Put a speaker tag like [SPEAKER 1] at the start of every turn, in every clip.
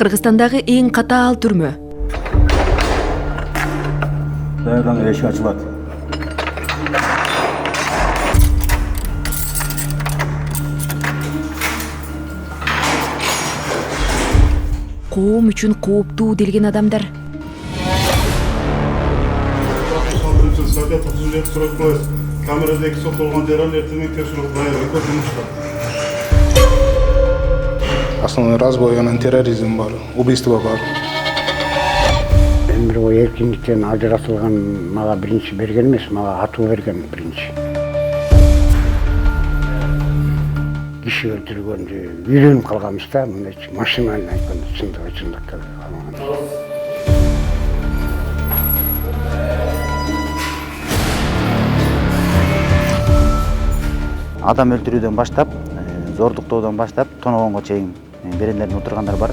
[SPEAKER 1] Кыргызстандагы эң катаал түрмө.
[SPEAKER 2] Даярдан эшик ачылат.
[SPEAKER 1] Коом үчүн кооптуу делген адамдар.
[SPEAKER 3] Статья 39 камерадагы соттолгон жаран эртеңки текшерүү даяр жұмышта.
[SPEAKER 4] Основной разбой, терроризм бар, убийство бар.
[SPEAKER 5] Өмүр бою эркиндиктен ажыратылган мага биринчи берген эмес, мага атуу берген биринчи. Киши өлтүргөндү үйрөнүп калганбыз да, мындайчы машинально айтканда чындыкка калган.
[SPEAKER 2] Адам өлтүрүүдөн баштап, зордуктоодон баштап, тоногонго чейин берендерин отургандар бар.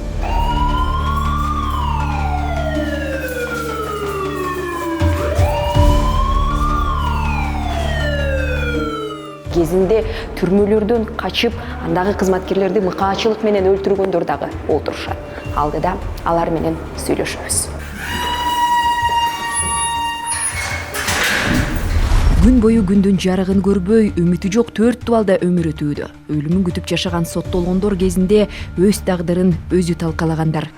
[SPEAKER 1] Кезинде түрмөлөрдөн качып, андагы кызматкерлерди мыкаачылык менен өлтүргөндөр дагы отурушат. Алдыда алар менен сүйлөшөбүз. Күн бою күндүн жарыгын көрбөй, үмүтү жок 4 дубалда өмүр өтүүдө. Өлүмүн күтүп жашаган соттолгондор кезинде өз тагдырын өзү талкалагандар.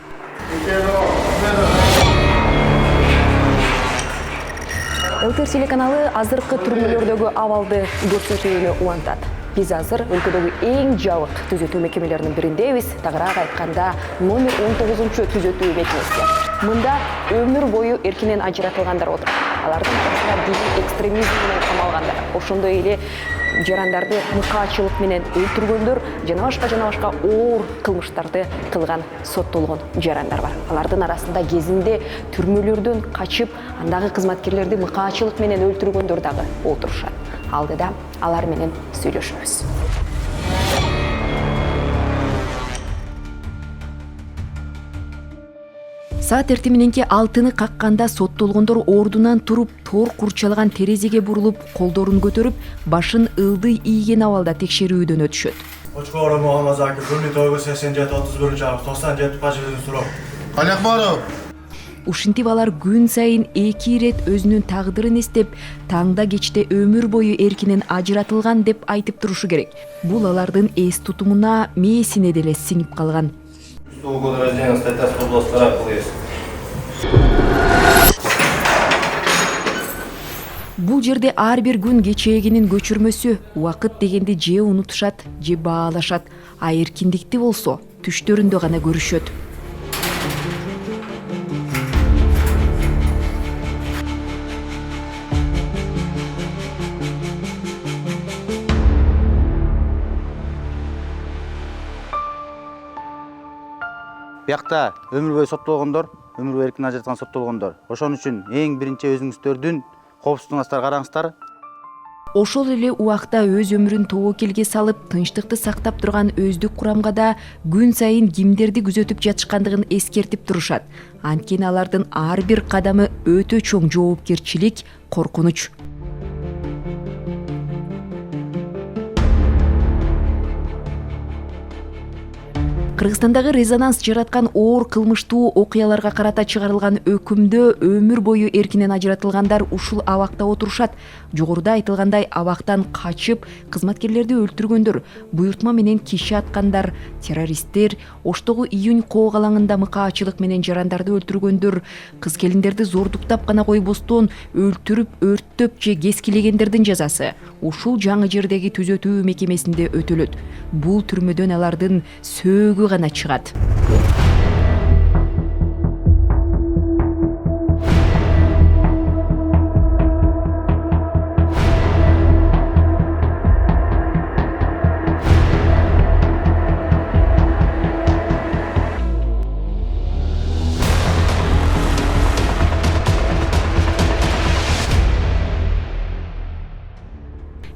[SPEAKER 1] ЛТР телеканалы азыркы түрмөлөрдөгү абалды көрсөтүүнү улантат. Биз азыр өлкөдөгү эң жабык түзөтүү мекемелеринин бириндебиз, тагыраак айтканда номер 19 түзөтүү мекемеси. Мында өмүр бою эркинен ажыратылгандар отурат. Алардын арасында дини экстремизм менен камалгандар, ошондой эле жарандарды мыкаачылык менен өлтүргөндөр, жана башка оор кылмыштарды кылган соттолгон жарандар бар. Алардын арасында кезинде түрмөлөрдөн качып, андагы кызматкерлерди мыкаачылык менен өлтүргөндөр дагы отурушат. Алдыда алар менен сүйлөшөбүз. Саат эртең мененки 6-ны какканда соттолгондор ордунан туруп, тор курчалган терезеге бурулуп, колдорун көтөрүп, башын ылдый ийген абалда текшерүүдөн өтүшөт.
[SPEAKER 3] Очкоро Мухаммадзаки 1987-97 фажылын суроо. Алякмаров.
[SPEAKER 1] Ушинтип алар күн сайын 2 ирет өзүнүн тагдырын эстеп, таңда кечте өмүр бою эркинен ажыратылган деп айтып турушу керек. Бул алардын эс тутумуна, мээсине деле сиңип калган. Бул жерде ар бир күн кечээгинин көчүрмөсү, убакыт дегенди же унутушат, же баалашат, а эркиндикти болсо түштөрүндө гана көрүшөт.
[SPEAKER 2] Биякта өмүр бою соттолгондор, өмүр бою эркин ажыратылган соттолгондор. Ошон үчүн эң биринчи өзүңүздөрдүн коопсуздугуңа караңыздар.
[SPEAKER 1] Ошол эле убакта өз өмүрүн тобокелге салып, тынчтыкты сактап турган өздүк курамга да күн сайын кимдерди күзөтүп жатышкандыгын эскертип турушат. Анткени алардын ар бир кадамы өтө чоң жоопкерчилик, коркунуч. Кыргызстандагы резонанс жараткан оор кылмыштуу окуяларга карата чыгарылган өкүмдө өмүр бою эркинен ажыратылгандар ушул абакта отурушат. Жогоруда айтылгандай, абактан качып, кызматкерлерди өлтүргөндөр, буйртма менен киши аткандар, террористтер, Оштогу июнь коок алаңында мыкаачылык менен жарандарды өлтүргөндөр, кыз-келиндерди зордуктап гана койбостон өлтүрүп, өрттөп же кескилегендердин жазасы ушул жаңы жердеги түзөтүү мекемесинде өтөлөт. Бул түрмөдөн алардын сөөгү гана чыгат.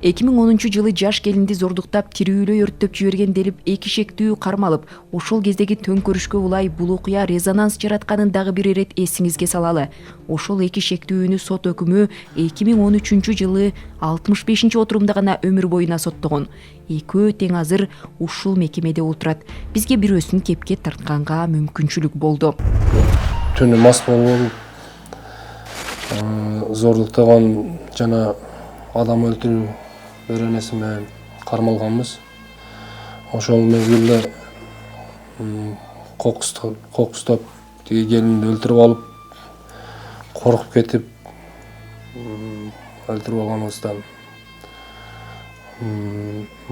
[SPEAKER 6] 2010 жылы жаш келинди зордуктап тирүүлөй өрттөп жиберген делип 2 шектүү кармалып, ошол кездеги төңкөрүшкө улай бул окуя резонанс жаратканын дагы бир ирет эсиңизге салалы. Ошол 2 шектүүнү сот өкүмү 2013 жылы 65-отурумда гана өмүр боюна соттогон. Экөө тең азыр ушул мекемеде отурат. Бизге бирөөсүн кепке тартканга мүмкүнчүлүк болду.
[SPEAKER 7] Түнү мас болуп, зордуктаган жана адам өлтүрүү беренеси менен кармалганбыз. Ошол мезгилде кокустап тиги келинди өлтүрүп алып, коркуп кетип өлтүрүп алганыбыздан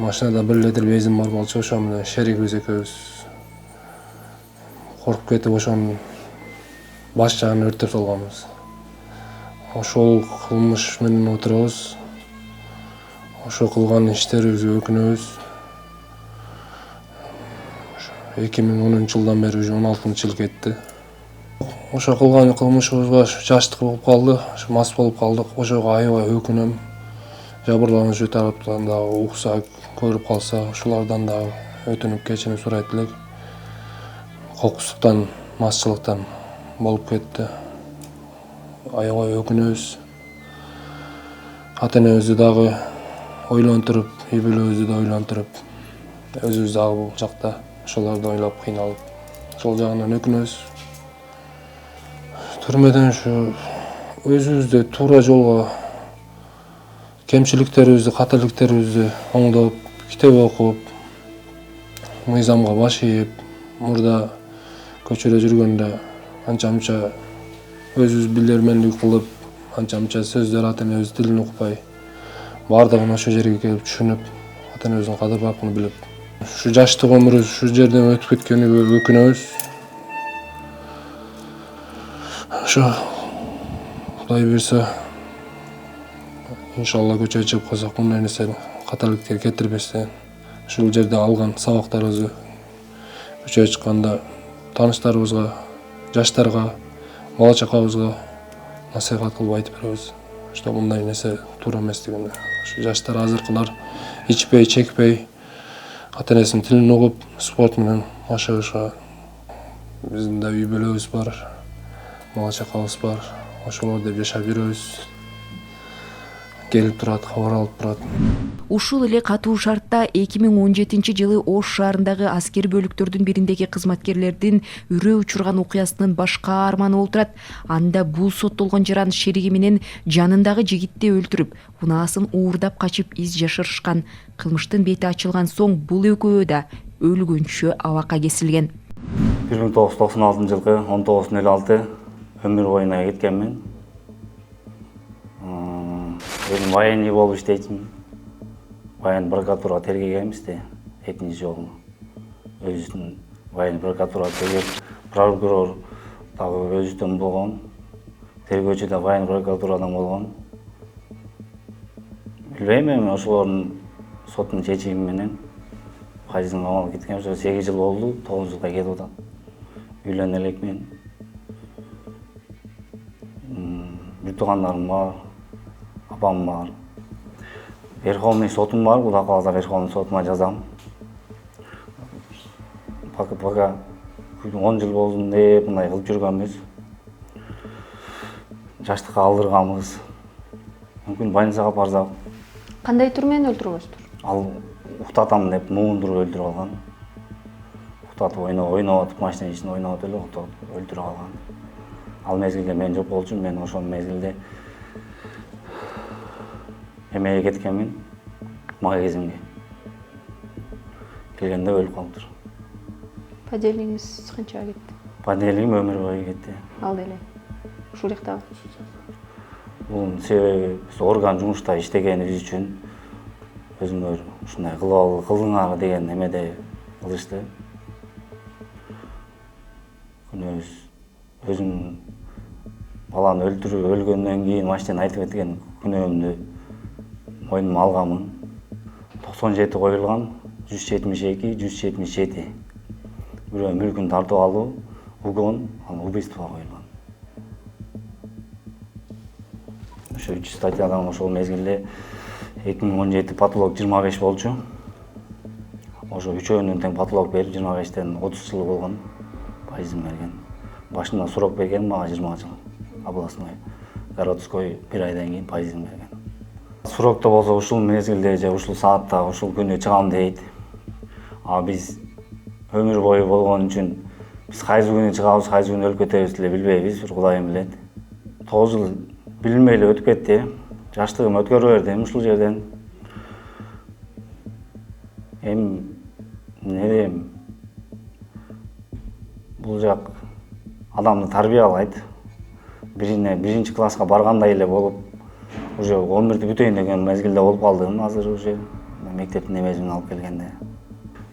[SPEAKER 7] машинада 1 литр бензин бар болчу, ошо менен шеригибиз экөөбүз коркуп кетип ошонун баш жагын өрттөп салганбыз. Ошол кылмыш менен отурабыз. Ошо кылган иштерибизге өкүнөбүз. 2010 жылдан бери уже 16 жыл кетти. Ошо кылган кылмышыбызга жаштык болуп калды, мас болуп калдык. Ошого аябай өкүнөм. Жабырлануучу тараптан да укса, көрүп калса, ошолордон да өтүнүп кечирим сурайт элек. Кокустуктан, масчылыктан болуп кетти. Аябай өкүнөбүз. Ата-энебизди дагы ойлонтуруп, үй бүлөбүздү да ойлонтуруп, өзүбүз дагы бул жакта ошолорду ойлоп кыйналып, ошол жагынан өкүнөбүз. Түрмөдөн ушу өзүбүздү туура жолго, кемчиликтерибизди, каталиктерибизди оңдоп, китеп окуп, мыйзамга баш ийип, мурда көчөдө жүргөндө анча-мынча өзүбүз билермендик кылып, анча-мынча сөздөр ата-энебиз тилин укпай, бардыгын ошо жерге келип түшүнүп, ата-энебиздин кадыр баркын билип, ушу жаштык өмүрүбүз ушу жерден өтүп кеткениге өкүнөбүз. Ошо Кудай буйрса, иншалла көчөгө чыгып калсак, мындай нерсе каталиктер кетирбестен, ушул жерде алган сабактарыбызды көчөгө чыкканда тааныштарыбызга, жаштарга, бала чакабызга насихат кылып айтып беребиз. Что мындай нерсе туура эместигин. Ушу жаштар азыркылар ичпей, чекпей, ата-энесинин тилин угуп, спорт менен машыгышка. Биздин да үй бүлөбүз бар, бала чакабыз бар. Ошолор деп жашап жүрөбүз. Келип турат, кабар алып турат.
[SPEAKER 6] Ушул эле катуу шартта 2017 жылы Ош шаарындагы аскер бөлүктөрдүн бириндеги кызматкерлердин үрөө учурган окуясынын баш каарманы отурат. Анда бул соттолгон жаран шериги менен жанындагы жигитти өлтүрүп, унаасын уурдап качып из жашырышкан. Кылмыштын бети ачылган соң бул экөө да өлгөнчө абакка кесилген.
[SPEAKER 8] 1996 жылкы 19.06 өмүр боюна кеткенмин. Өзүм военный болуп иштейтин. Военный прокуратура тергегенбизде, экинчи жолу. Өзүнүн военный прокуратура тергеп, прокурор дагы өзүдөн болгон, тергөөчү да военный прокуратурадан болгон. Билбейм, эми ошолордун соттун чечими менен кайсысын камалып кеткен, ошо 8 жыл болду, 9 жылга кетип атат. Үйлөнө элекмин. Бир туугандарым бар, апам бар. Верховный сотум бар, Кудай кааласа Верховный сотуна жазам. Пока 10 жыл болдун деп мындай кылып жүргөнбүз. Жаштыкка алдырганбыз. Мүмкүн больницага барсак.
[SPEAKER 1] Кандай тур менен өлтүргөнсүздөр?
[SPEAKER 8] Ал уктатам деп муундуруп өлтүрүп алган. Уктатып ойноп атып, машина ичинде ойноп атып эле уктатып өлтүрүп алган. Ал мезгилде мен жок болчумун, мен ошол мезгилде эмеге кеткенмин, магазинге. Келгенде өлүп калыптыр.
[SPEAKER 1] Подельниңиз канчага кетти?
[SPEAKER 8] Подельнигим өмүр бою кетти.
[SPEAKER 1] Ал деле. Ушул жактагы.
[SPEAKER 8] Бул себеби орган жумушта иштегенибиз үчүн өзүңөр ушундай кылдыңар деген эмеде кылышты. Күнөөбүз өзүм баланы өлтүрүп өлгөндөн кийин машинадан айтып кеткен күнөөмдү мойнума алганмын. 97 коюлган, 172, 177. Бирөө мүлкүн тартып алуу, угон, убийство коюлган. Ошо 3 статьядан ошол мезгилде 2017 патолог 25 болчу. Ошо үчөөнүн тең патолог берип 25тен 30 жыл болгон пайызын берген. Башында срок берген мага 20 жыл. Областной городской 1 айдан кийин пайызын берген. Срокто болсо ушул мезгилде же ушул саатта ушул күнү чыгам дейт. А биз өмүр бою болгон үчүн биз кайсы күнү чыгабыз, кайсы күнү өлүп кетебиз деле билбейбиз, бир Кудайым билет. 9 жыл билмей эле өтүп кетти. Жаштыгым өткөрүп бердим ушул жерден. Эми не дейм? Бул жак адамды тарбиялайт. Биринчи класска баргандай эле болуп, уже 11-ти бүтөйүн деген мезгилде болуп калдым. Азыр уже мектептин эмесин алып келгенде.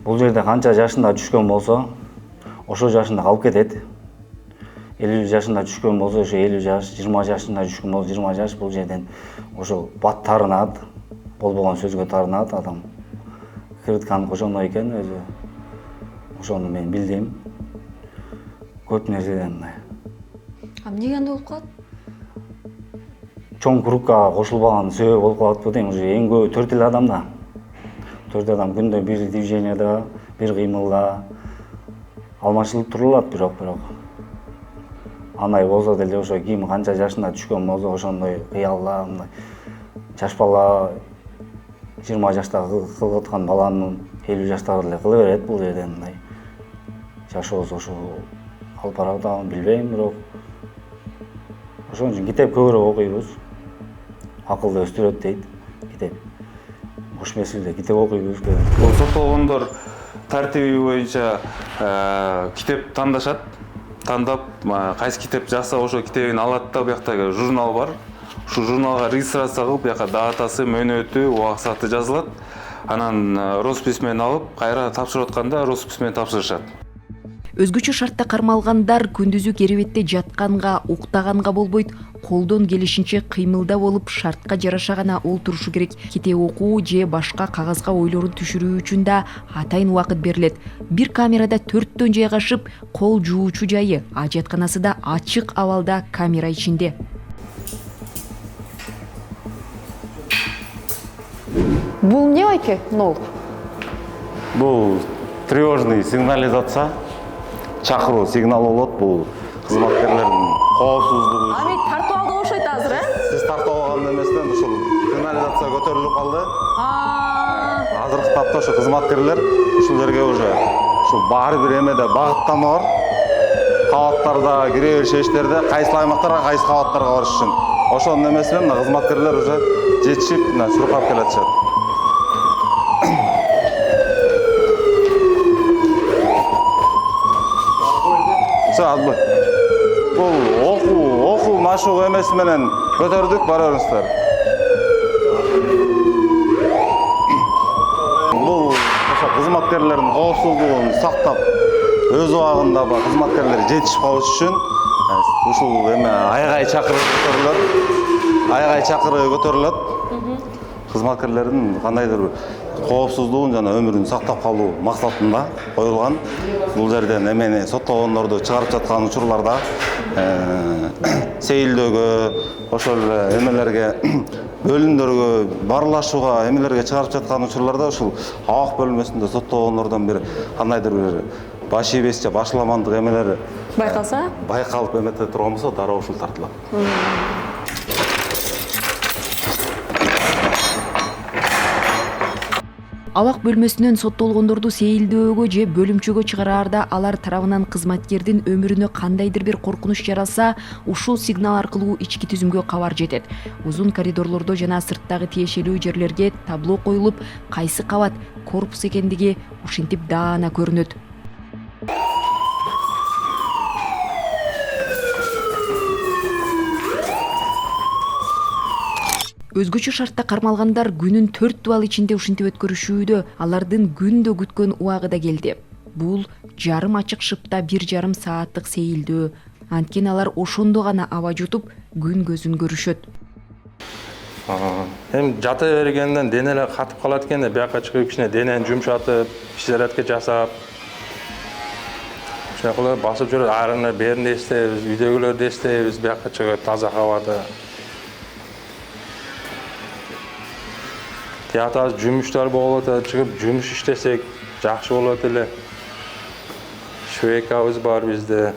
[SPEAKER 8] Бул жерде канча жашында түшкөн болсо, ошо жашында калып кетет. 50 жашында түшкөн болсо, ошо 50 жаш, 20 жашында түшкөн болсо 20 жаш бул жерден ошо бат тарынат, болбогон сөзгө тарынат адам. Кырткан ошондой экен өзү. Ошону мен билдим. Көп нерседен.
[SPEAKER 1] Эмнеге андай болуп калат?
[SPEAKER 8] Чоң группка кошулбаган себеп болуп калат дейм. Уже эң көбү 4 эле адамда. 4 адам күндө бир движенияда, бир кыймылда алмашылып турулат бирок. Андай болсо деле ошо ким канча жашында түшкөн болсо ошондой кыялла, мындай жаш бала 20 жашта кылып аткан баланын 50 жаштагы деле кыла берет бул жерден мындай. Жашообуз ошо алып барат, билбейм бирок. Ошон үчүн китеп көбүрөөк окуйбуз. Акылды өстүрөт дейт китеп. Бош мезгилде китеп окуйбуз.
[SPEAKER 9] Бул соттолгондор тартиби боюнча китеп тандашат. Тандап, кайсы китеп жакса ошо китебин алат да, буяктагы журнал бар. Ушу журналга регистрация кылып, буяка датасы, мөөнөтү, убак сааты жазылат. Анан роспись менен алып, кайра тапшырып атканда роспись менен тапшырышат.
[SPEAKER 6] Өзгөчө шартта кармалгандар күндүзү керебетте жатканга, уктаганга болбойт, колдон келишинче кыймылда болуп, шартка жараша гана олтурушу керек. Китеп окуу же башка кагазга ойлорун түшүрүү үчүн да атайын убакыт берилет. Бир камерада 4төн жайгашып, кол жуучу жайы, ажатканасы да ачык абалда камера ичинде.
[SPEAKER 1] Бул эмне байке? Нол.
[SPEAKER 10] Бул тревожный сигнализация. Чакыруу сигналы болот. Бул кызматкерлердин коопсуздугу.
[SPEAKER 1] Ами тартып алды окшойт азыр,
[SPEAKER 10] Сиз тартып алган эместен ушул сигнализация көтөрүлүп калды. Азыркы тапта ошо кызматкерлер ушул жерге уже ушул баары бир эмеде багыттама бар. Кабаттарда кире бериш иштерде кайсы аймактарга, кайсы кабаттарга барыш үчүн. Ошонун эмеси менен кызматкерлер уже жетишип, чуркап келатышат. Бул окуу машыгуу эмеси менен көтөрдүк, барарыңыздар. Бул ошо кызматкерлердин коопсуздугун сактап, өз убагында кызматкерлер жетишип калыш үчүн ушул эме айгай чакырыгы көтөрүлөт. Кызматкерлердин кандайдыр коопсуздугун жана өмүрүн сактап калуу максатында коюлган. Бул жерден эмени соттолгондорду чыгарып жаткан учурларда сейилдөөгө, ошол эле эмелерге, бөлүмдөргө барлашууга, эмелерге чыгарып жаткан учурларда ушул абак бөлмөсүндө соттолгондордон бир кандайдыр бир баш ийбес же башыламандык эмелери байкалып эмете турган болсо, дароо ушул тартылат.
[SPEAKER 6] Абак бөлмөсүнөн соттолгондорду сейилдөөгө же бөлүмчөгө чыгараарда алар тарабынан кызматкердин өмүрүнө кандайдыр бир коркунуч жаралса, ушул сигнал аркылуу ички түзүмгө кабар жетет. Узун коридорлордо жана сырттагы тиешелүү жерлерге табло коюлуп, кайсы кабат корпус экендиги ушинтип даана көрүнөт. Өзгөчө шартта кармалгандар күнүн 4 дубал ичинде ушинтип өткөрүшүүдө, алардын күндө күткөн убагы да келди. Бул жарым ачык шыпта 1,5 сааттык сейилдөө. Анткени алар ошондо гана аба жутуп, күн көзүн көрүшөт.
[SPEAKER 9] Эми жата бергенден денелер катып калат экен, бияка чыгып кичине денени жумшатып, физиотерапия жасап, ошондой кылып басып жүрөт. Арыны беринде эстейбиз, үйдөгүлөрдү эстейбиз, бияка чыгып таза абада.
[SPEAKER 7] тияты азыр жумуштар болуп атат, чыгып жумуш иштесек жакшы болот эле. Швейкабыз бар бизде.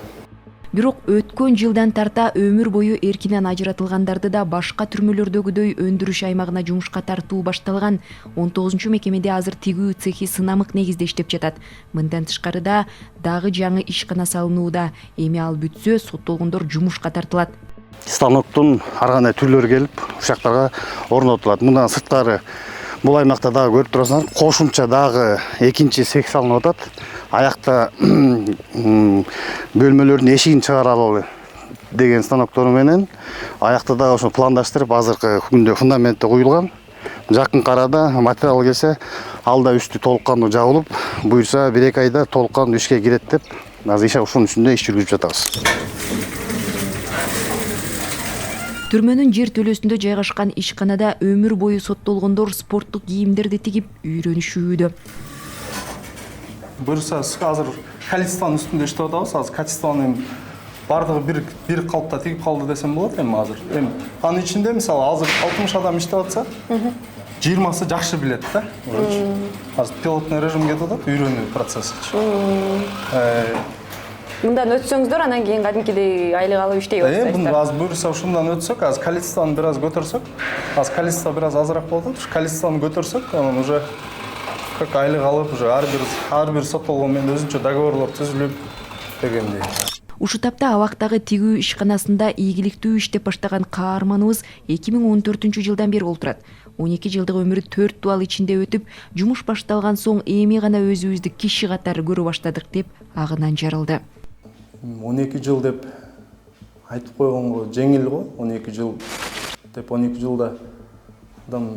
[SPEAKER 6] Бирок өткөн жылдан тарта өмүр бою эркинен ажыратылгандарды да башка түрмөлөрдөгүдөй өндүрүш аймагына жумушка тартуу башталган. 19-мекемеде азыр тигүү цехи сынамык негизде иштеп жатат. Мындан тышкарыда дагы жаңы ишкана салынууда. Эми ал бүтсө, соттолгондор жумушка тартылат.
[SPEAKER 2] Станоктун ар кандай түрлөрү келип, ушактарга орнотулат. Мындан сырткары бул аймакта дагы көрүп турасыңар, кошумча дагы экинчи цех салынып атат. Аякта бөлмөлөрдүн эшигин чыгара алалы деген станоктор менен аякта дагы ошо пландаштырып, азыркы күндө фундаментте куюлган. Жакын арада материал келсе, ал да үстү толук кандуу жабылып, буюрса 1-2 айда толук кандуу ишке кирет деп, азыр ушунун үстүндө иш жүргүзүп жатабыз.
[SPEAKER 6] Түрмөнүн жер төлөсүндө жайгашкан ишканада өмүр бою соттолгондор спорттук кийимдерди тигип үйрөнүшүүдө.
[SPEAKER 4] Буюрса азыр качествонун үстүндө иштеп атабыз. Азыр качествонун бардыгы бир калыпта тигип калды десем болот эми азыр. Эми анын ичинде мисалы азыр 60 адам иштеп атса, 20сы жакшы билет да. Азыр пилотный режимге кетип атат, үйрөнүү процесси.
[SPEAKER 1] Мындан өтсөңүздөр, анан кийин кадимкидей айлык алып иштей баштайсыздар.
[SPEAKER 4] Бул азыр буюрса ушундан өтсөк, азыр количествону бир аз көтөрсөк, азыр количество бир аз азыраак болуп атат. Количествону көтөрсөк, анан уже как айлык алып, уже ар бир соттолгон менен өзүнчө договорлор түзүлүп дегендей.
[SPEAKER 6] Ушу тапта абактагы тигүү ишканасында ийгиликтүү иштеп баштаган каарманыбыз 2014 жылдан бери олтурат. 12 жылдык өмүрү 4 дуал ичинде өтүп, жумуш башталган соң эми гана өзүбүздү киши катары көрө баштадык деп агынан жарылды.
[SPEAKER 4] 12 жыл деп айтып койгонго жеңил го. 12 жыл деп 12 жылда адам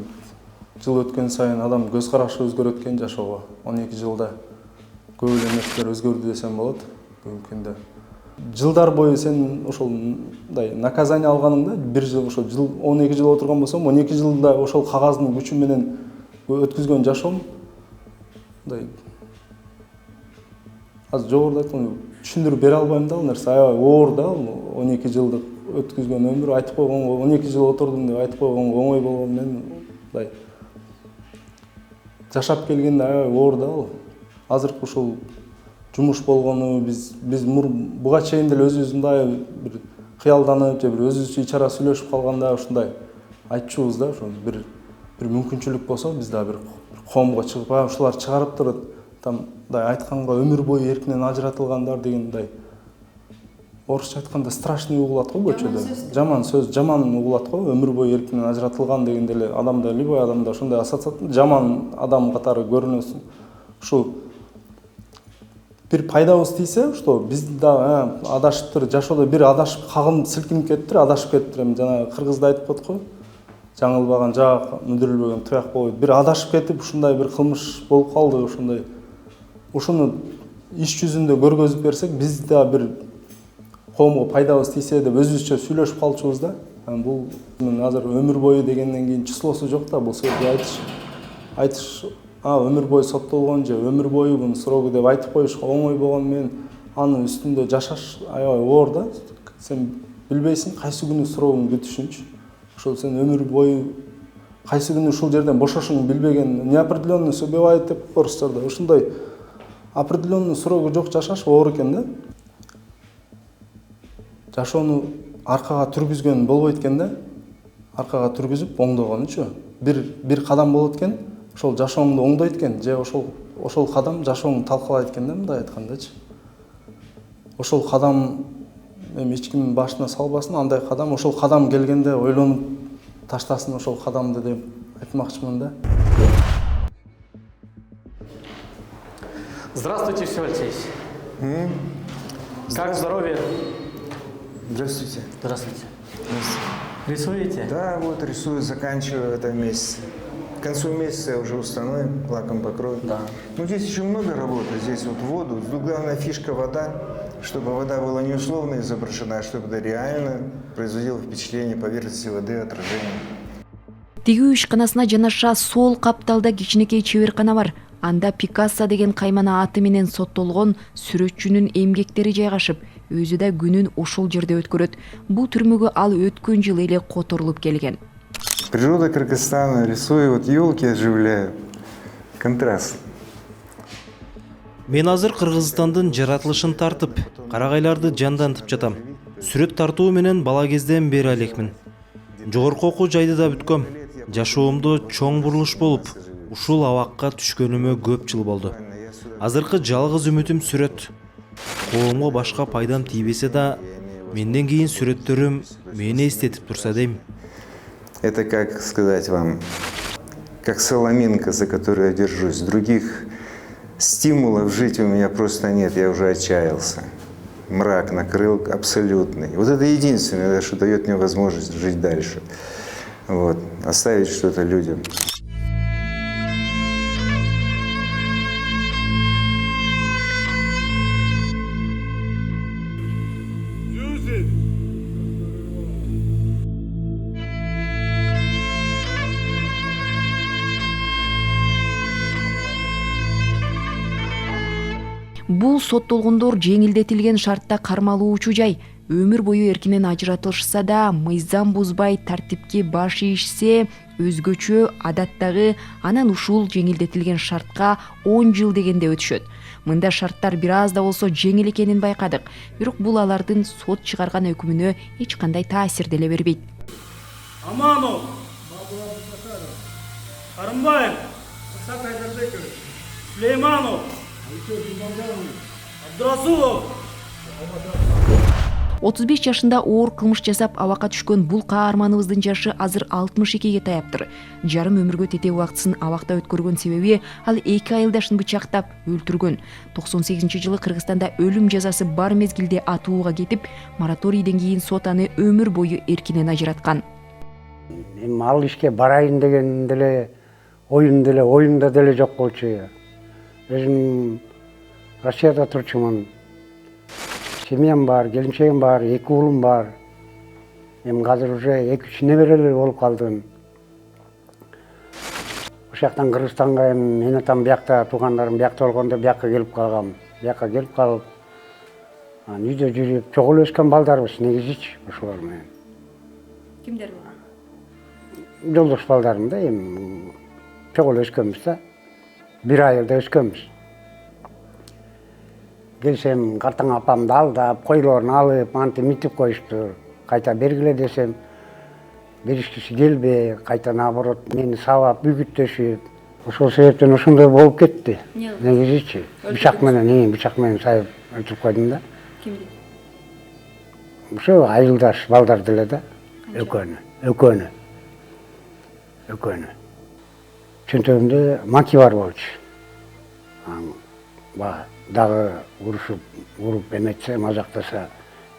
[SPEAKER 4] жыл өткөн сайын адам көз карашы өзгөрөт экен жашоого. 12 жылда көп эле нерселер өзгөрдү десем болот бүгүнкү күндө. Жылдар бою сен ошол мындай наказание алганыңда бир жыл ошол жыл 12 жыл отурган болсом, 12 жылда ошол кагаздын күчү менен өткүзгөн жашоом мындай азыр жогоруда айткан түшүндүрүп бере албайм да, ал нерсе аябай оор да, 12 жылдык өткүзгөн өмүр айтып койгонго 12 жыл отурдум деп айтып койгонго оңой болгону менен мындай жашап келгенде аябай оор да ал. Азыркы ушул жумуш болгону биз буга чейин деле өзүбүздай бир кыялданып же бир өзүбүзчө ичара сүйлөшүп калганда ушундай айтчубуз да, ошо бир мүмкүнчүлүк болсо биз да бир коомго чыгып, ушулар чыгарып турат, мындай айтканга өмүр бою эркинен ажыратылгандар дегендей орусча айтканда страшный угулат го көчөдө. Жаман сөз, жаман угулат го, өмүр бою эркинен ажыратылган дегенде эле адамда, любой адамда ошондой ассоциация, жаман адам катары көрүнөсүң. Ушул бир пайдабыз тийсе, что биз да адашыптыр, жашоодо бир адашып, кагым силкинип кетиптир, адашып кетиптир. Эми жана кыргызда айтып коет го, жаңылбаган жак, мүдүрүлбөгөн туяк болбойт. Бир адашып кетип, ушундай бир кылмыш болуп калды, ошондой. Ушуну иш жүзүндө көргөзүп берсек, биз да бир коомго пайдабыз тийсе деп өзүбүзчө сүйлөшүп калчубуз да. Бул азыр өмүр бою дегенден кийин числосу жок да, бул сөздү айтыш өмүр бою соттолгон же өмүр бою мунун срогу деп айтып коюшка оңой болгону менен анын үстүндө жашаш аябай оор да. Сен билбейсиң кайсы күнү срогуң бүтүшүнчү. Ошол сен өмүр бою кайсы күнү ушул жерден бошошуңду билбеген, неопределенный бывает деп орустарда. Ушундай определенный срогу жок жашаш оор экен да. Жашоону аркага түргүзгөн болбойт экен да. Аркага түргүзүп оңдогонучу. Бир кадам болот экен, ошол жашооңду оңдойт экен, же ошол кадам жашооңду талкалайт экен да, мындай айткандачы. Ошол кадам эми эч кимдин башына салбасын, андай кадам, ошол кадам келгенде ойлонуп таштасын ошол кадамды деп айтмакчымын да.
[SPEAKER 11] Здравствуйте, все, Алексей. Как здоровье?
[SPEAKER 12] Здравствуйте.
[SPEAKER 11] Здравствуйте. Рисуете?
[SPEAKER 12] Да, вот рисую, заканчиваю в этом месяце. К концу месяца уже установим, лаком покроем.
[SPEAKER 11] Да.
[SPEAKER 12] Ну, здесь еще много работы. Здесь вот воду. Тут главная фишка вода, чтобы вода была не условно изображена, а чтобы это реально производило впечатление поверхности воды, отражение.
[SPEAKER 6] Тигүү ишканасына жанаша сол капталда кичинекей чеберкана бар. Анда Пикассо деген каймана аты менен соттолгон сүрөтчүнүн эмгектери жайгашып, өзү да күнүн ошол жерде өткөрөт. Бул түрмөгө ал өткөн жылы эле которулуп келген.
[SPEAKER 12] Природа Кыргызстана, рисую, вот елки оживляю. Контраст.
[SPEAKER 13] Мен азыр Кыргызстандын жаратылышын тартып, карагайларды жандантып жатам. Сүрөт тартуу менен бала кезден бери элекмин. Жогорку окуу жайды да бүткөм. Жашоомдо чоң бурулуш болуп, ушул абакка түшкөнүмө көп жыл болду. Азыркы жалгыз үмүтүм сүрөт. Коомго башка пайдам тийбесе да, менден кийин сүрөттөрүм мени эстетип турса дейм.
[SPEAKER 12] Это, как сказать вам, как соломинка, за которую я держусь. Других стимулов жить у меня просто нет, я уже отчаялся. Мрак накрыл абсолютный. Вот это единственное, что дает мне возможность жить дальше. Вот. Оставить что-то людям.
[SPEAKER 6] Бул соттолгондор жеңилдетилген шартта кармалуучу жай. Өмүр бою эркинен ажыратылышса да, мыйзам бузбай тартипке баш ийишсе, өзгөчө адаттагы, анан ушул жеңилдетилген шартка 10 жыл дегенде өтүшөт. Мында шарттар бир аз да болсо жеңил экенин байкадык. Бирок бул алардын сот чыгарган өкүмүнө эч кандай таасир деле бербейт.
[SPEAKER 11] Аманов, Арымбаев, Сулейманов, Абдрасулов.
[SPEAKER 6] 35 жашында оор кылмыш жасап абакка түшкөн бул каарманыбыздын жашы азыр 62ге таяптыр. Жарым өмүргө тете убактысын абакта өткөргөн себеби ал 2 айылдашын бычактап өлтүргөн. 98-жылы Кыргызстанда өлүм жазасы бар мезгилде атууга кетип, мораторийден кийин сот аны өмүр бою эркинен ажыраткан.
[SPEAKER 5] Эми ал ишке барайын деген деле оюмда деле жок болчу. Өзүм Россияда турчумун. Семьям бар, келинчегим бар, 2 уулум бар. Эми азыр уже 2-3 неберелер болуп калдым. Ошактан Кыргызстанга мен атам биякта, туугандарым биякта болгондо биякка келип калгам. Биякка келип калып, үйдө жүрүп, чогуу өскөн балдарбыз негизичи ошолор менен.
[SPEAKER 1] Кимдер булар?
[SPEAKER 5] Жолдош балдарым да, эми чогуу өскөнбүз да. 1 айылда өскөнбүз. Келсем, картаң апамды алдап, койлорун алып, антип митип коюштур. Кайта бергиле десем, беришкиси келбей, кайта наоборот мени сабап, үгүттөшүп. Ошол себептен ошондой болуп кетти. Негизичи. Бычак менен сайып өлтүрүп койдум да.
[SPEAKER 1] Кимди?
[SPEAKER 5] Ошо айылдаш балдар деле да. Экөөнү. Чөнтөгүмдө маки бар болчу. Дагы уруп эметсе, мазактаса,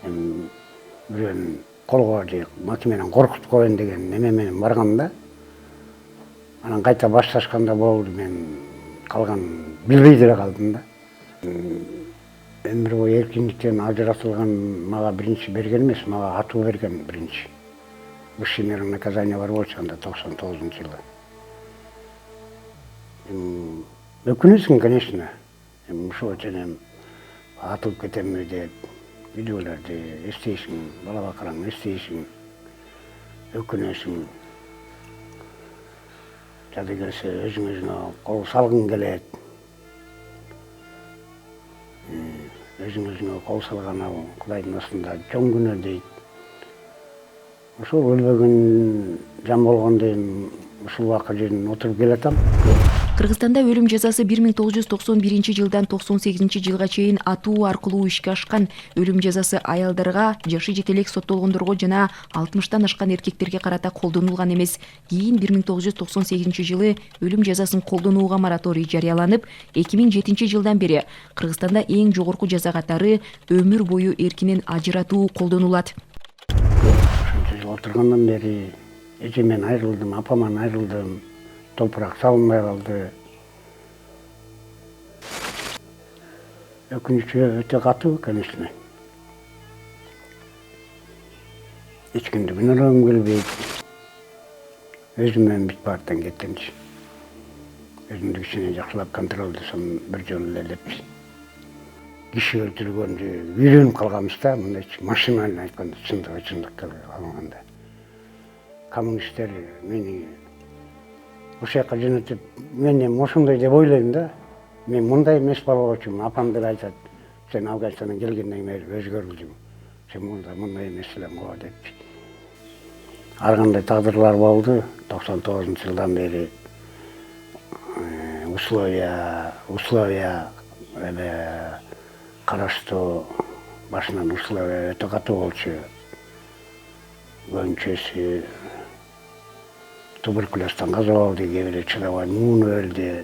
[SPEAKER 5] бирөөнүн колго же маки менен коркутуп коеюн деген неме менен баргам да. Анан кайта башташканда болду, мен калган билбей деле калдым да. Өмүр бою эркиндиктен ажыратылган мага биринчи берген эмес, мага атуу берген биринчи. Высший мера наказания бар болчу анда 99-жылы. Өкүнөсүң, конечно. Ошол үчүн атылып кетемби деп үйдөгүлөрдү эстейсиң, бала бакыраңды эстейсиң, өкүнөсүң. Жады келсе өзүңө кол салгың келет. Өзүңө кол салган ал Кудайдын астында чоң күнөө дейт. Ошол өлбөгөн жан болгондон ушул убакка жерден отуруп келатам.
[SPEAKER 6] Кыргызстанда өлүм жазасы 1991-жылдан 98-жылга чейин атуу аркылуу ишке ашкан. Өлүм жазасы аялдарга, жашы жетелек соттолгондорго жана 60-тан ашкан эркектерге карата колдонулган эмес. Кийин 1998-жылы өлүм жазасын колдонууга мораторий жарыяланып, 2007-жылдан бери Кыргызстанда эң жогорку жаза катары өмүр бою эркинен ажыратуу колдонулат.
[SPEAKER 5] Ошончо жыл отургандан бери эжемден айрылдым, апаман айрылдым. Топурак салынбай калды. Өкүнүчү өтө катуу, конечно. Эч кимди күнөөлөгүм келбейт. Өзүм менен бүт баардан кеттимчи. Өзүмдү кичине жакшылап контролдосом бир жолу эле депчи. Киши өлтүргөндү үйрөнүп калганбыз да, мындайчы машиналын айтканда чындык алганда. коммунисттер мени ошол жака жөнөтүп, мен эми ошондой деп ойлойм да. Мен мындай эмес болчумун. Апам деле айтат, сен Афганистандан келгенден бери өзгөрүлдүң. Сен мындай эмес элең го депчи. Ар кандай тагдырлар болду. 99-жылдан бери условия караштуу башынан условия өтө катуу болчу. Көнчөсү туберкулездан каза болду, кээ бирөө чыдабай муун өлдү,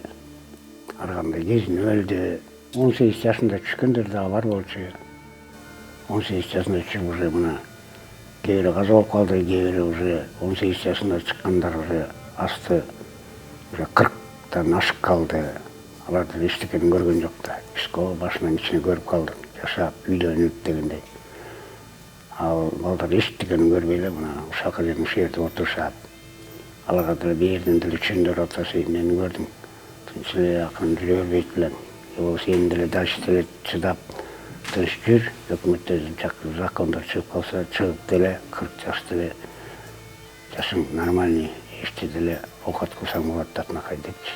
[SPEAKER 5] ар кандай кезин өлдү. 18 жашында түшкөндөр дагы бар болчу. 18 жашында түшүп уже мына кээ бирөө каза болуп калды, кээ бирөө уже 18 жашында чыккандар уже асты уже 40-тан ашык калды. Алардын эчтекени көргөн жок да. Психолог башынан кичине көрүп калдым, жашап, үйлөнүп дегендей. Ал балдар эчтекени көрбөй эле мына ушака жерден ушул жерде отурушат. Аларга деле бээрден деле чүндөр атасы мени көрдүм. Тынч эле акырын жүрө бербейт белем. Сен деле дальше деле чыдап тыныч жүр. Өкмөттө закондор чыгып калса, чыгып деле 40 жашта эле жашың нормальный, эчте деле оокат кылсаң болот атнакай депчи.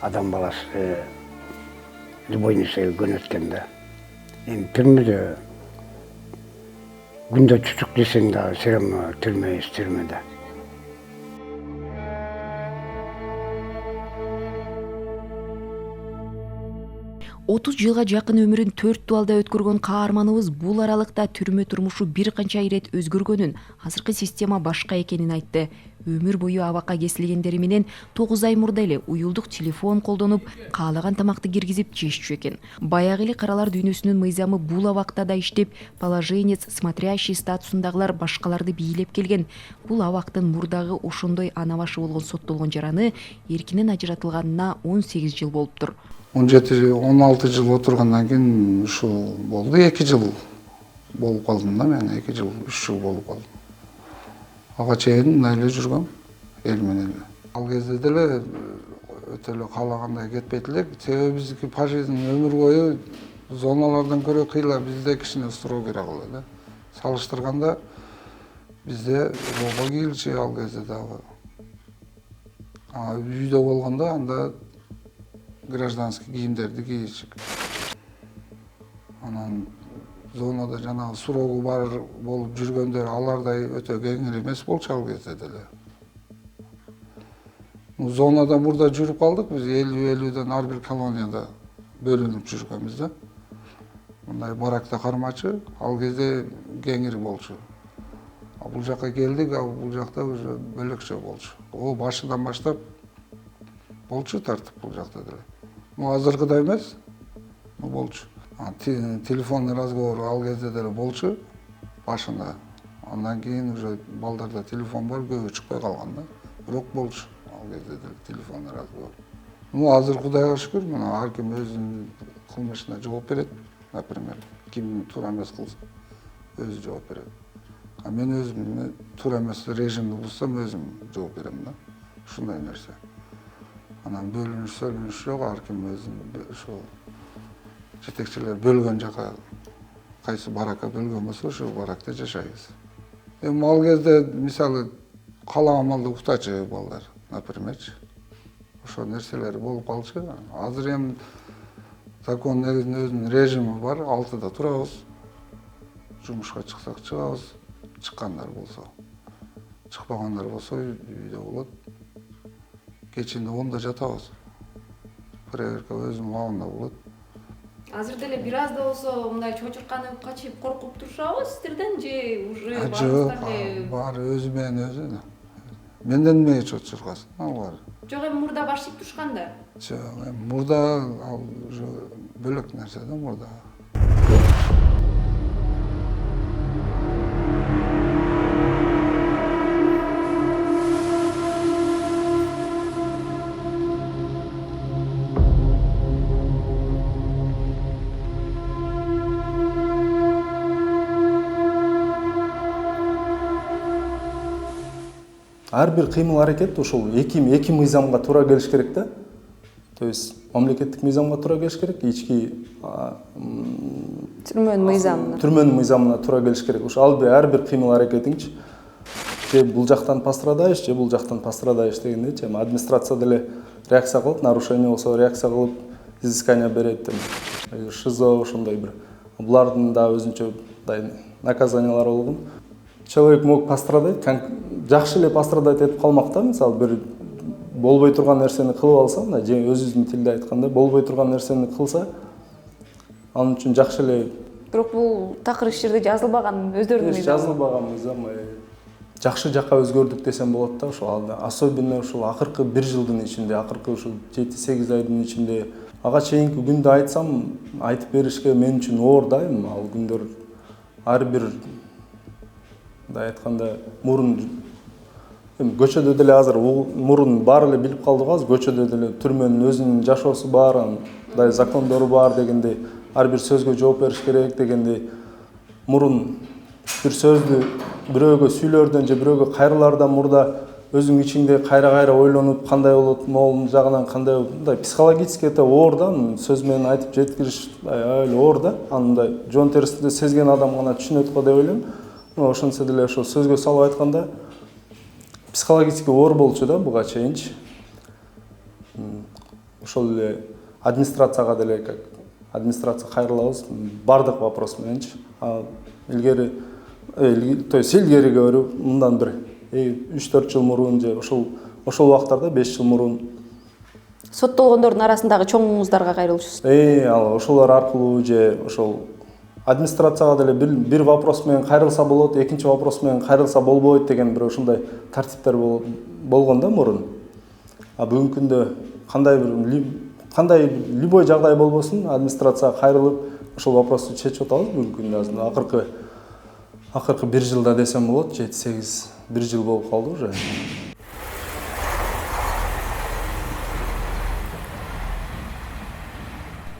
[SPEAKER 5] Адам баласы любой нерсеге көнөткөн да. Эми түрмөдө күндө чучук жесең дагы все равно түрмөдө.
[SPEAKER 6] 30 жылга жакын өмүрүн 4 дуалда өткөргөн каарманыбыз бул аралыкта түрмө турмушу бир канча ирет өзгөргөнүн, азыркы система башка экенин айтты. Өмүр бою абакка кесилгендери менен 9 ай мурда эле уюлдук телефон колдонуп, каалаган тамакты киргизип жешчү экен. Баягы эле каралар дүйнөсүнүн мыйзамы бул абакта да иштеп, положенец, смотрящий статусундагылар башкаларды бийлеп келген. Бул абактын мурдагы ошондой ана башы болгон соттолгон жараны эркинен ажыратылганына 18 жыл болуптур.
[SPEAKER 4] 17-16 жыл отургандан кийин ушул болду. 2 жыл болуп калдым да мен, 2 жыл, 3 жыл болуп калдым. Ага чейин мындай эле жүргөм, эл менен эле. Ал кезде деле өтө эле каалагандай кетпейт элек. Себеби биздики пожизненный өмүр бою зоналардан көрө кыйла бизде кичине строгойраак эле да. Салыштырганда бизде роба кийилчү ал кезде дагы. Үйдө болгондо анда гражданский кийимдерди кийичик. Анан зонада жанагы сурогу бар болуп жүргөндөр алардай өтө кеңир эмес болчу ал кезде деле. Зонада мурда жүрүп калдык, биз 50-50ден ар бир колонияда бөлүнүп жүргөнбүз да. Мындай баракта кармачы, ал кезде кеңир болчу. Бул жакка келдик, бул жакта уже бөлөкчө болчу. Башынан баштап болчу тартып бул жакта деле. Азыркыдай эмес, болчу. Телефонный разговор ал кезде деле болчу башында. Андан кийин уже балдарда телефон бар, көбү чыкпай калган да. Бирок болчу ал кезде деле телефонный разговор. Азыр Кудайга шүкүр, мына ар ким өзүнүн кылмышына жооп берет. Например, ким туура эмес кылса, өзү жооп берет. Мен өзүм туура эмес режимди булсам, өзүм жооп берем да. Ушундай нерсе. Анан бөлүнүш жок, ар ким өзүнүн ошол жетекчилер бөлгөн жака кайсы баракка бөлгөн болсо, ошол баракта жашайбыз. Эми ал кезде мисалы каалаган малды уктачу балдар, напримерчи. Ошол нерселер болуп калчу. Азыр эми закон өзүнүн режими бар, 6-да турабыз. Жумушка чыксак чыгабыз, чыккандар болсо. Чыкпагандар болсо үйдө болот. Кечинде 10-да жатабыз. Проверка өзүнүн убагында болот.
[SPEAKER 1] Азыр деле бир аз да болсо мындай чочурканып, качып, коркуп турушабыз сиздерден же уже
[SPEAKER 4] Жок, баары өзү менен өзү. Менден эмнеге чочуркасың? Ал бар.
[SPEAKER 1] Жок, эми мурда баштап турушканда.
[SPEAKER 4] Жок, эми мурда ал уже бөлөк нерсе да мурда. Ар бир кыймыл аракет ошол эки мыйзамга туура келиш керек да. То есть мамлекеттик мыйзамга туура келиш керек, ички
[SPEAKER 1] Түрмөнүн мыйзамына.
[SPEAKER 4] түрмөнүн мыйзамына туура келиш керек. Ошо ар бир кыймыл аракетиңчи же бул жактан пострадаешь, же бул жактан пострадаешь дегендейчи. Эми администрация деле реакция кылып, нарушение болсо реакция кылып, изыскание берет. ШИЗО ошондой бир. Булардын да өзүнчө наказаниялары болгон. Человек мог пострадать, жакшы эле пострадать этип калмак да, мисалы бир болбой турган нерсени кылып алса, мына же өзүбүздүн тилде айтканда, болбой турган нерсени кылса, анын үчүн жакшы эле.
[SPEAKER 1] Бирок бул такыр иштерде жазылбаган өздөрүнүн мыйзамы.
[SPEAKER 4] Жазылбаган мыйзам. Жакшы жакка өзгөрдүк десем болот да, ошол особенно ушул акыркы 1 жылдын ичинде, акыркы ушул 7-8 айдын ичинде ага чейинки күндө айтсам, айтып беришке мен үчүн оор да, ал күндөр ар бир айтканда мурун көчөдө деле азыр мурун баары эле билип калдык азыр, көчөдө деле түрмөнүн өзүнүн жашоосу бар, андай закондору бар дегендей, ар бир сөзгө жооп бериш керек дегендей. Мурун бир сөздү бирөөгө сүйлөрдөн же бирөөгө кайрылардан мурда өзүң ичиңде кайра ойлонуп, кандай болот, могул жагынан кандай, мындай психологически это оор да, сөз менен айтып жеткириш аябай оор да. Андай жон терисинде сезген адам гана түшүнөт го деп ойлойм. Ошончо деле ошо сөзгө салып айтканда психологически оор болчу да буга чейинчи. Ошол эле администрацияга деле как администрация кайрылабыз бардык вопрос мененчи. Илгери, то есть илгериге көрү мындан бир 3-4 жыл мурун же ошол убактарда 5 жыл мурун
[SPEAKER 1] Соттолгондордун арасындагы чоңуңуздарга кайрылчусуз.
[SPEAKER 4] Ал ошолор аркылуу же ошол администрацияга деле бир вопрос менен кайрылса болот, экинчи вопрос менен кайрылса болбойт деген бир ошондой тартиптер болгон да мурун. Бүгүнкү күндө кандай любой жагдай болбосун, администрацияга кайрылып ошол вопросту чечип атабыз бүгүнкү күндө. Акыркы 1 жылда десем болот, 7-8 1 жыл болуп калды уже.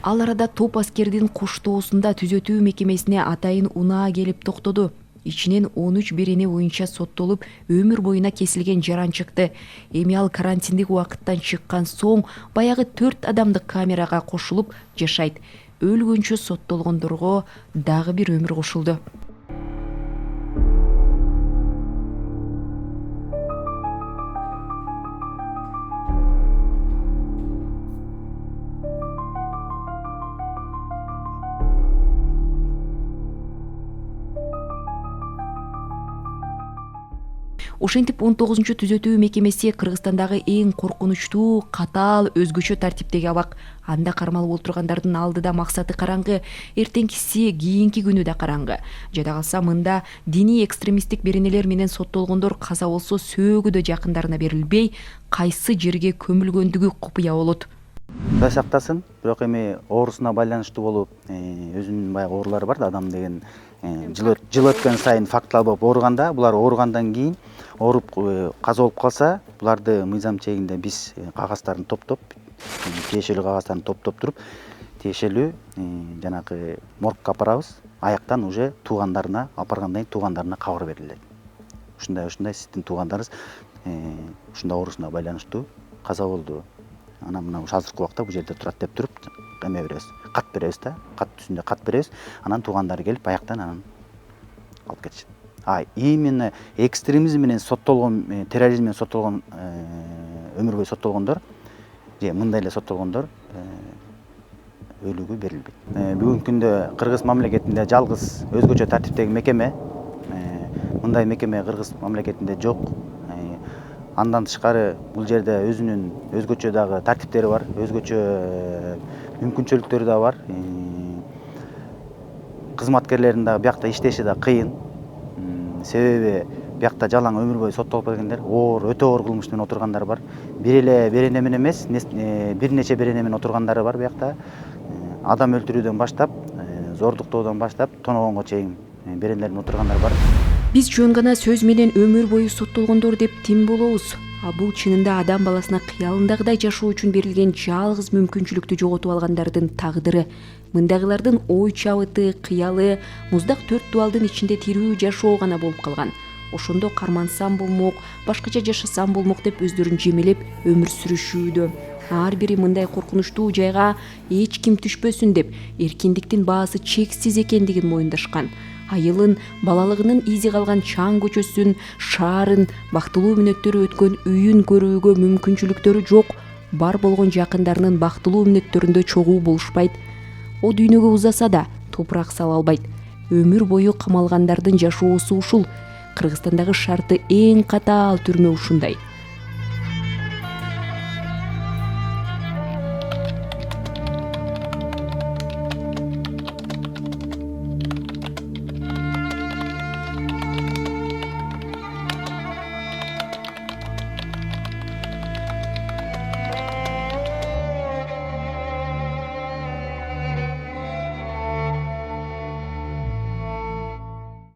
[SPEAKER 6] Ал арада топ аскердин коштоосунда түзөтүү мекемесине атайын унаа келип токтоду. Ичинен 13 берене боюнча соттолуп, өмүр боюна кесилген жаран чыкты. Эми ал карантиндик убакыттан чыккан соң баягы 4 адамдык камерага кошулуп жашайт. Өлгөнчө соттолгондорго дагы бир өмүр кошулду. Ошентип 19-чу түзөтүү мекемеси Кыргызстандагы эң коркунучтуу, катаал, өзгөчө тартиптеги абак. Анда кармалып отургандардын алдыда максаты караңгы, эртеңкиси, кийинки күнү да караңгы. Жада калса мында диний экстремисттик беренелер менен соттолгондор каза болсо сөөгү да жакындарына берилбей, кайсы жерге көмүлгөндүгү купуя болот.
[SPEAKER 8] Кудай сактасын, бирок эми оорусуна байланыштуу болуп, өзүнүн баягы оорулары бар да, адам деген жыл өткөн сайын фактылар болуп ооруганда, булар ооругандан кийин ооруп каза болуп калса, буларды мыйзам чегинде биз кагазтарын топтоп, тиешелүү кагаздарын топтоп туруп, тиешелүү жанагы моргка апарабыз. Аяктан уже туугандарына апаргандан кийин туугандарына кабар берилет. Ушундай сиздин туугандарыңыз ушундай оорусуна байланыштуу каза болду. Анан мына азыркы убакта бул жерде турат деп туруп, эме беребиз, кат беребиз да, кат түсүндө кат беребиз. Анан туугандары келип аяктан анан алып кетишет. Именно экстремизм менен соттолгон, терроризм менен соттолгон, өмүр бою соттолгондор, же мындай эле соттолгондор өлүгү берилбейт. Бүгүнкү күндө Кыргыз мамлекетинде жалгыз өзгөчө тартиптеги мекеме, мындай мекеме Кыргыз мамлекетинде жок. Андан тышкары бул жерде өзүнүн өзгөчө дагы тартиптери бар, өзгөчө мүмкүнчүлүктөрү да бар. Кызматкерлердин дагы биякта иштеши да кыйын. Себеби биякта жалаң өмүр бою соттолуп келгендер, өтө оор кылмыш менен отургандар бар. Бир эле берене менен эмес, бир нече берене менен отургандары бар биякта. Адам өлтүрүүдөн баштап, зордуктоодон баштап, тоногонго чейин беренелер менен отургандар бар.
[SPEAKER 6] Биз жөн гана сөз менен өмүр бою соттолгондор деп тим болобуз. Бул чынында адам баласына кыялындагыдай жашоо үчүн берилген жалгыз мүмкүнчүлүктү жоготуп алгандардын тагдыры. Мындагылардын ой чабыты, кыялы муздак 4 дубалдын ичинде тирүү жашоо гана болуп калган. Ошондо кармансам болмок, башкача жашасам болмок деп өздөрүн жемелеп өмүр сүрүшүүдө. ар бири мындай коркунучтуу жайга эч ким түшпөсүн деп эркиндиктин баасы чексиз экендигин моюндашкан. Айылын, балалыгынын изи калган Чаң көчөсүн, шаарын, бактылуу мүнөттөрү өткөн үйүн көрүүгө мүмкүнчүлүктөрү жок. Бар болгон жакындарынын бактылуу мүнөттөрүндө чогуу болушпайт. О дүйнөгө узаса да топурак сала албайт. Өмүр бою камалгандардын жашоосу ушул. Кыргызстандагы шарты эң катаал түрмө ушундай.